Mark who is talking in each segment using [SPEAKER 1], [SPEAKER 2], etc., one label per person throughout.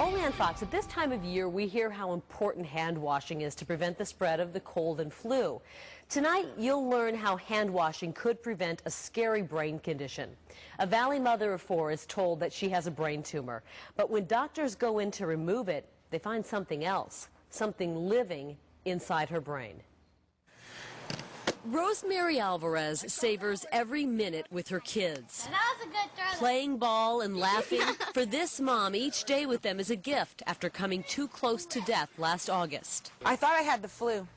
[SPEAKER 1] Oleanne Fox, at this time of year, we hear how important hand washing is to prevent the spread of the cold and flu. Tonight, you'll learn how hand washing could prevent a scary brain condition. A Valley mother of 4 is told that she has a brain tumor. But when doctors go in to remove it, they find something else, something living inside her brain. Rosemary Alvarez savors every minute with her kids.
[SPEAKER 2] That was a good throw.
[SPEAKER 1] Playing ball and laughing. For this mom, each day with them is a gift after coming too close to death last August.
[SPEAKER 3] I thought I had the flu.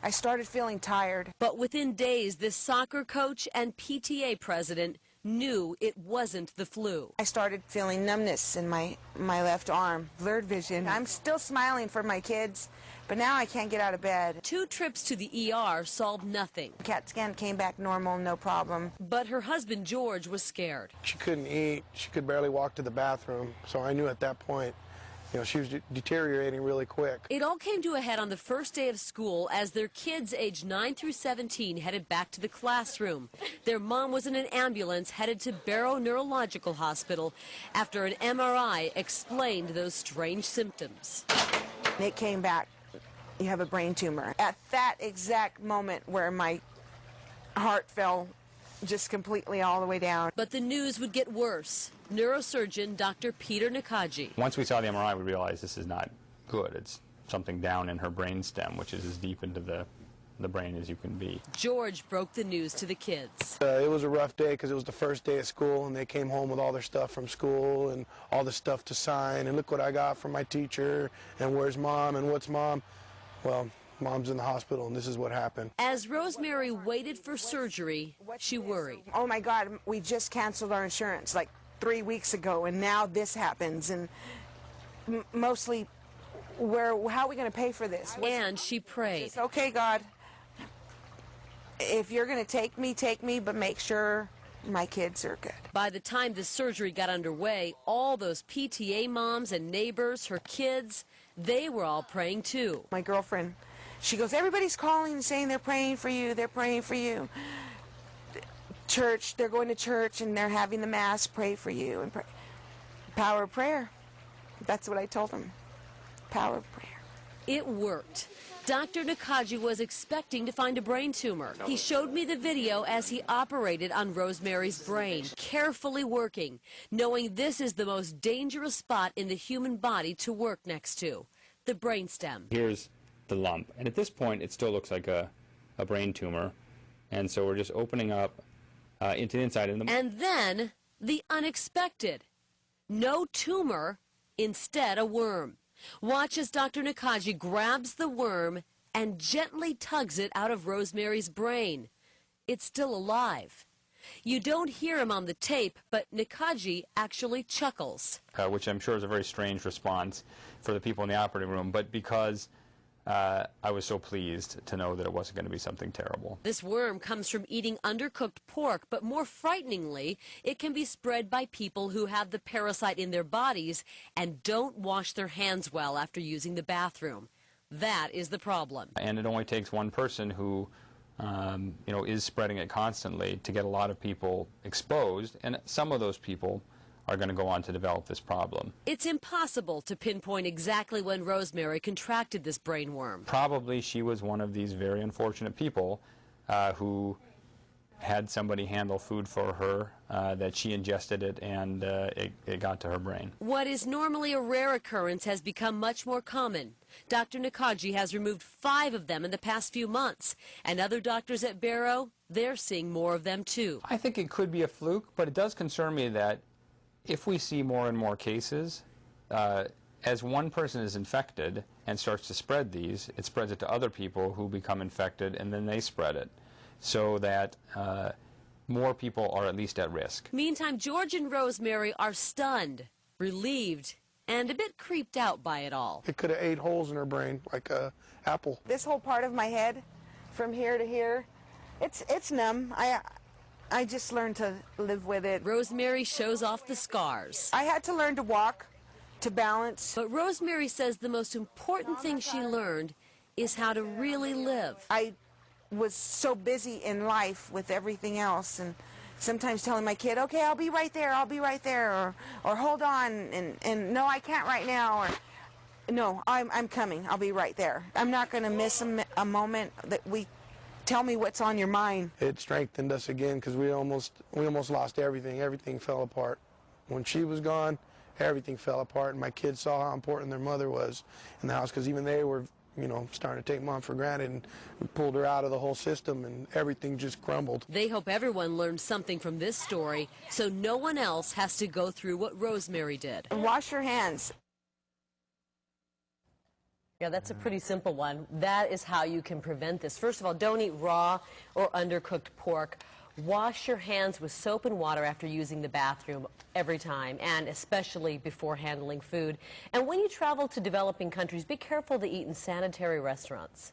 [SPEAKER 3] I started feeling tired.
[SPEAKER 1] But within days, this soccer coach and PTA president knew it wasn't the flu.
[SPEAKER 3] I started feeling numbness in my left arm, blurred vision. I'm still smiling for my kids, but now I can't get out of bed.
[SPEAKER 1] 2 trips to the ER solved nothing.
[SPEAKER 3] CAT scan came back normal, no problem.
[SPEAKER 1] But her husband, George, was scared.
[SPEAKER 4] She couldn't eat. She could barely walk to the bathroom. So I knew at that point, she was deteriorating really quick.
[SPEAKER 1] It all came to a head on the first day of school as their kids aged 9 through 17 headed back to the classroom. Their mom was in an ambulance headed to Barrow Neurological Hospital after an MRI explained those strange symptoms.
[SPEAKER 3] It came back. You have a brain tumor. At that exact moment where my heart fell just completely all the way down.
[SPEAKER 1] But the news would get worse. Neurosurgeon Dr. Peter Nakaji.
[SPEAKER 5] Once we saw the MRI, we realized this is not good. It's something down in her brainstem, which is as deep into the brain as you can be.
[SPEAKER 1] George broke the news to the kids.
[SPEAKER 4] It was a rough day because it was the first day of school, and they came home with all their stuff from school and all the stuff to sign. And look what I got from my teacher, and where's Mom, and what's Mom? Well, Mom's in the hospital, and this is what happened.
[SPEAKER 1] As Rosemary waited for surgery, she worried.
[SPEAKER 3] Oh my God, we just canceled our insurance like 3 weeks ago, and now this happens. And mostly, how are we going to pay for this?
[SPEAKER 1] And she prayed.
[SPEAKER 3] It's okay, God. If you're going to take me, but make sure my kids are good.
[SPEAKER 1] By the time the surgery got underway, all those PTA moms and neighbors, her kids, they were all praying too.
[SPEAKER 3] My girlfriend, she goes, everybody's calling and saying they're praying for you, they're praying for you. Church, they're going to church and they're having the Mass, pray for you. And power of prayer. That's what I told them. Power of prayer.
[SPEAKER 1] It worked. Dr. Nakaji was expecting to find a brain tumor. He showed me the video as he operated on Rosemary's brain, carefully working, knowing this is the most dangerous spot in the human body to work next to, the brainstem.
[SPEAKER 5] Here's the lump, and at this point it still looks like a brain tumor, and so we're just opening up into the inside.
[SPEAKER 1] And then the unexpected. No tumor, instead a worm. Watch as Dr. Nakaji grabs the worm and gently tugs it out of Rosemary's brain. It's still alive. You don't hear him on the tape, but Nakaji actually chuckles.
[SPEAKER 5] Which I'm sure is a very strange response for the people in the operating room, but because I was so pleased to know that it wasn't going to be something terrible.
[SPEAKER 1] This worm comes from eating undercooked pork, but more frighteningly, it can be spread by people who have the parasite in their bodies and don't wash their hands well after using the bathroom. That is the problem.
[SPEAKER 5] And it only takes one person who is spreading it constantly to get a lot of people exposed, and some of those people are going to go on to develop this problem.
[SPEAKER 1] It's impossible to pinpoint exactly when Rosemary contracted this brain worm.
[SPEAKER 5] Probably she was one of these very unfortunate people who had somebody handle food for her, that she ingested it, and it got to her brain.
[SPEAKER 1] What is normally a rare occurrence has become much more common. Dr. Nakaji has removed 5 of them in the past few months, and other doctors at Barrow, they're seeing more of them too.
[SPEAKER 5] I think it could be a fluke, but it does concern me that if we see more and more cases, as one person is infected and starts to spread these, it spreads it to other people who become infected, and then they spread it, so that more people are at least at risk.
[SPEAKER 1] Meantime, George and Rosemary are stunned, relieved, and a bit creeped out by it all.
[SPEAKER 4] It could have 8 holes in her brain, like an apple.
[SPEAKER 3] This whole part of my head, from here to here, it's numb. I just learned to live with it.
[SPEAKER 1] Rosemary shows off the scars.
[SPEAKER 3] I had to learn to walk, to balance.
[SPEAKER 1] But Rosemary says the most important thing she learned is how to really live.
[SPEAKER 3] I was so busy in life with everything else, and sometimes telling my kid, okay, I'll be right there, or hold on, and no, I can't right now, or no, I'm coming, I'll be right there. I'm not going to miss a moment that tell me what's on your mind.
[SPEAKER 4] It strengthened us again because we almost lost everything. Everything fell apart. When she was gone, everything fell apart, and my kids saw how important their mother was in the house, because even they were, starting to take Mom for granted, and we pulled her out of the whole system, and everything just crumbled.
[SPEAKER 1] They hope everyone learns something from this story so no one else has to go through what Rosemary did.
[SPEAKER 3] Wash your hands.
[SPEAKER 1] Yeah, that's a pretty simple one. That is how you can prevent this. First of all, don't eat raw or undercooked pork. Wash your hands with soap and water after using the bathroom every time, and especially before handling food. And when you travel to developing countries, be careful to eat in sanitary restaurants.